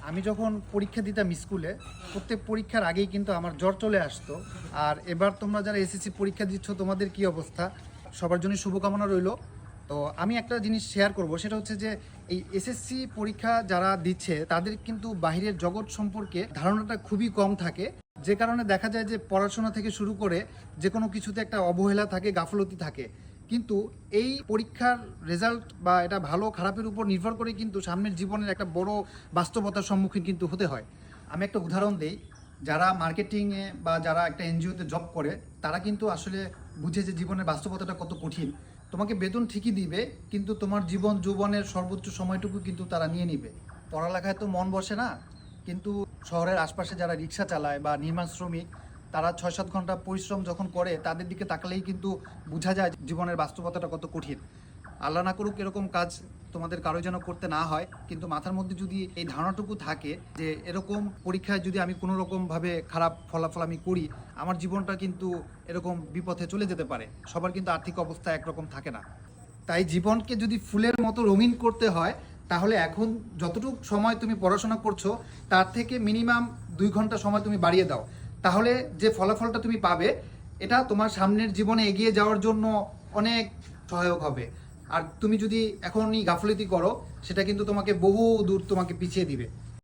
আমি যখন পরীক্ষা দিতাম স্কুলে, প্রত্যেক পরীক্ষার আগেই কিন্তু আমার জ্বর চলে আসতো। আর এবার তোমরা যারা এসএসসি পরীক্ষা দিচ্ছ, তোমাদের কি অবস্থা? সবার জন্য শুভকামনা রইল। তো আমি একটা জিনিস শেয়ার করব, সেটা হচ্ছে যে এই এসএসসি পরীক্ষা যারা দিচ্ছে তাদের কিন্তু বাহিরের জগৎ সম্পর্কে ধারণাটা খুবই কম থাকে, যে কারণে দেখা যায় যে পড়াশোনা থেকে শুরু করে যে কোনো কিছুতে একটা অবহেলা থাকে, গাফলতি থাকে। কিন্তু এই পরীক্ষার রেজাল্ট বা এটা ভালো খারাপের উপর নির্ভর করে কিন্তু সামনের জীবনের একটা বড় বাস্তবতার সম্মুখীন কিন্তু হতে হয়। আমি একটা উদাহরণ দেই, যারা মার্কেটিংয়ে বা যারা একটা এনজিওতে জব করে, তারা কিন্তু আসলে বুঝে যে জীবনের বাস্তবতাটা কত কঠিন। তোমাকে বেতন ঠিকই দিবে, কিন্তু তোমার জীবন যৌবনের সর্বোচ্চ সময়টুকু কিন্তু তারা নিয়ে নিবে। পড়ালেখায় তো মন বসে না, কিন্তু শহরের আশপাশে যারা রিক্সা চালায় বা নির্মাণ শ্রমিক, তারা 6-7 ঘন্টা পরিশ্রম যখন করে, তাদের দিকে তাকালেই কিন্তু বোঝা যায় জীবনের বাস্তবতাটা কত কঠিন। আল্লাহ না করুক এরকম কাজ তোমাদের কারো যেন করতে না হয়, কিন্তু মাথার মধ্যে যদি এই ধারণাটুকু থাকে যে এরকম পরীক্ষায় যদি আমি কোনো রকমভাবে খারাপ ফলাফল আমি করি, আমার জীবনটা কিন্তু এরকম বিপথে চলে যেতে পারে। সবার কিন্তু আর্থিক অবস্থা একরকম থাকে না। তাই জীবনকে যদি ফুলের মতো রঙিন করতে হয়, তাহলে এখন যতটুকু সময় তুমি পড়াশোনা করছো, তার থেকে মিনিমাম 2 ঘন্টা সময় তুমি বাড়িয়ে দাও। তাহলে যে ফলাফলটা তুমি পাবে, এটা তোমার সামনের জীবনে এগিয়ে যাওয়ার জন্য অনেক সহায়ক হবে। আর তুমি যদি এখনই গাফলতি করো, সেটা কিন্তু তোমাকে বহু দূর তোমাকে পিছিয়ে দিবে।